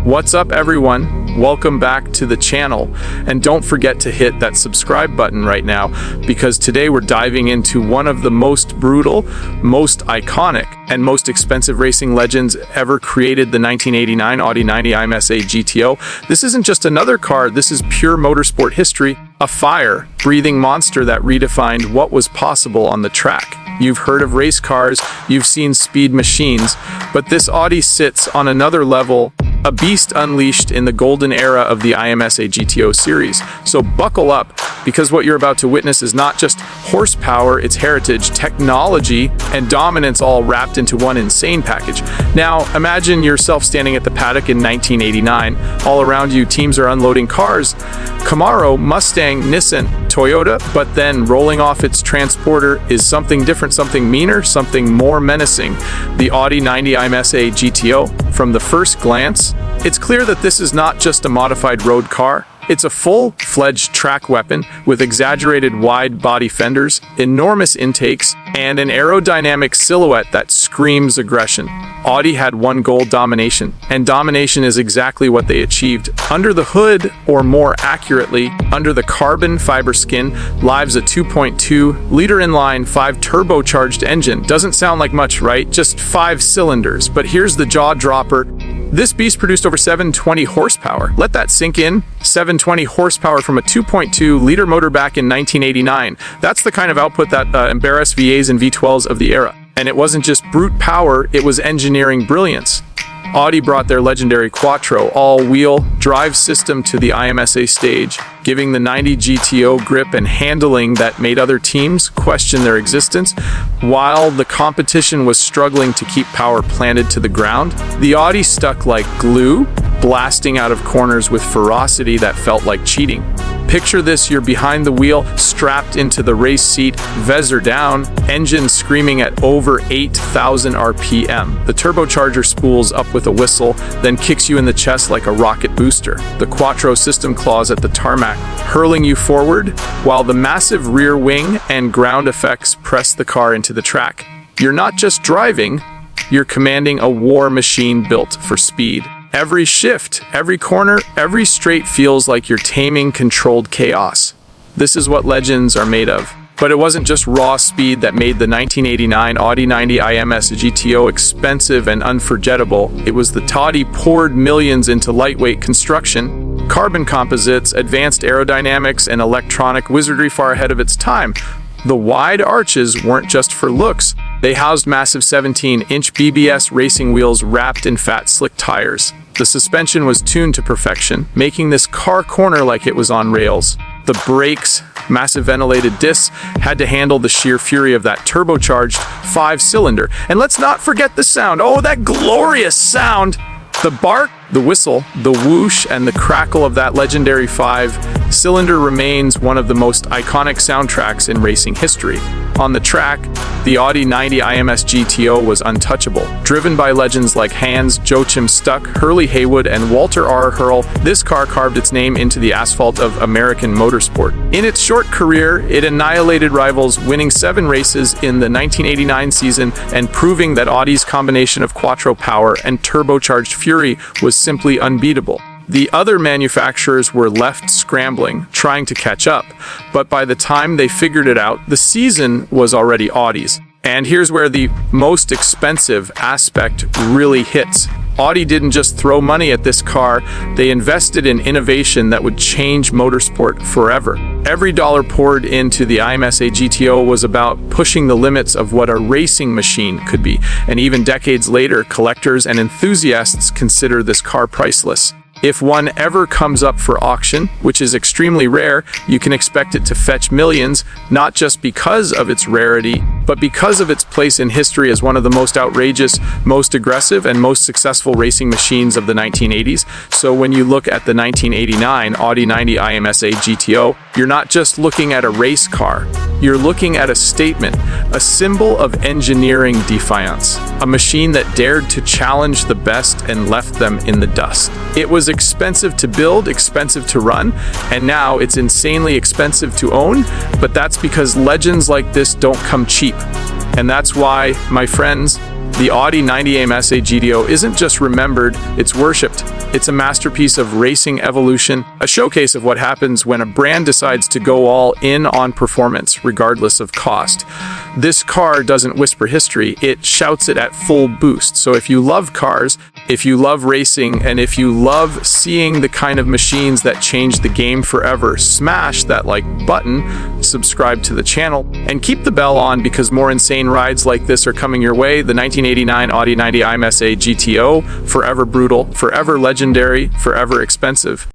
What's up, everyone? Welcome back to the channel, and don't forget to hit that subscribe button right now, because today we're diving into one of the most brutal, most iconic, and most expensive racing legends ever created, the 1989 Audi 90 IMSA GTO. This isn't just another car, this is pure motorsport history, a fire-breathing monster that redefined what was possible on the track. You've heard of race cars, you've seen speed machines, but this Audi sits on another level, a beast unleashed in the golden era of the IMSA GTO series. So buckle up, because what you're about to witness is not just horsepower, it's heritage, technology, and dominance all wrapped into one insane package. Now, imagine yourself standing at the paddock in 1989. All around you, teams are unloading cars. Camaro, Mustang, Nissan, Toyota, but then rolling off its transporter is something different, something meaner, something more menacing. The Audi 90 IMSA GTO. From the first glance, it's clear that this is not just a modified road car. It's a full-fledged track weapon with exaggerated wide-body fenders, enormous intakes, and an aerodynamic silhouette that screams aggression. Audi had one goal: domination, and domination is exactly what they achieved. Under the hood, or more accurately, under the carbon fiber skin, lives a 2.2-liter inline 5 turbocharged engine. Doesn't sound like much, right? Just 5 cylinders, but here's the jaw-dropper. This beast produced over 720 horsepower. Let that sink in. 720 horsepower from a 2.2-liter motor back in 1989. That's the kind of output that embarrassed V8s and V12s of the era. And it wasn't just brute power, it was engineering brilliance. Audi brought their legendary Quattro all-wheel drive system to the IMSA stage, giving the 90 GTO grip and handling that made other teams question their existence. While the competition was struggling to keep power planted to the ground, the Audi stuck like glue, blasting out of corners with ferocity that felt like cheating. Picture this: you're behind the wheel, strapped into the race seat, visor down, engine screaming at over 8,000 RPM. The turbocharger spools up with a whistle, then kicks you in the chest like a rocket booster. The Quattro system claws at the tarmac, hurling you forward, while the massive rear wing and ground effects press the car into the track. You're not just driving, you're commanding a war machine built for speed. Every shift, every corner, every straight feels like you're taming controlled chaos. This is what legends are made of. But it wasn't just raw speed that made the 1989 Audi 90 IMSA GTO expensive and unforgettable. It was the Audi poured millions into lightweight construction, carbon composites, advanced aerodynamics, and electronic wizardry far ahead of its time. The wide arches weren't just for looks. They housed massive 17-inch BBS racing wheels wrapped in fat, slick tires. The suspension was tuned to perfection, making this car corner like it was on rails. The brakes, massive ventilated discs, had to handle the sheer fury of that turbocharged 5-cylinder. And let's not forget the sound. Oh, that glorious sound! The bark, the whistle, the whoosh, and the crackle of that legendary 5-cylinder remains one of the most iconic soundtracks in racing history. On the track, the Audi 90 IMS GTO was untouchable. Driven by legends like Hans Joachim Stuck, Hurley Haywood, and Walter R. Hurl, this car carved its name into the asphalt of American motorsport. In its short career, it annihilated rivals, winning 7 races in the 1989 season and proving that Audi's combination of Quattro power and turbocharged fury was simply unbeatable. The other manufacturers were left scrambling, trying to catch up, but by the time they figured it out, the season was already Audi's. And here's where the most expensive aspect really hits. Audi didn't just throw money at this car, they invested in innovation that would change motorsport forever. Every dollar poured into the IMSA GTO was about pushing the limits of what a racing machine could be, and even decades later, collectors and enthusiasts consider this car priceless. If one ever comes up for auction, which is extremely rare, you can expect it to fetch millions, not just because of its rarity, but because of its place in history as one of the most outrageous, most aggressive, and most successful racing machines of the 1980s. So when you look at the 1989 Audi 90 IMSA GTO, you're not just looking at a race car, you're looking at a statement, a symbol of engineering defiance. a machine that dared to challenge the best and left them in the dust. It was expensive to build, expensive to run, and now it's insanely expensive to own, but that's because legends like this don't come cheap. And that's why, my friends, the Audi 90 IMSA GTO isn't just remembered, it's worshipped. It's a masterpiece of racing evolution, a showcase of what happens when a brand decides to go all in on performance, regardless of cost. This car doesn't whisper history, it shouts it at full boost. So if you love cars, if you love racing, and if you love seeing the kind of machines that change the game forever, smash that like button, subscribe to the channel, and keep the bell on because more insane rides like this are coming your way. The 1989 Audi 90 IMSA GTO, forever brutal, forever legendary, forever expensive.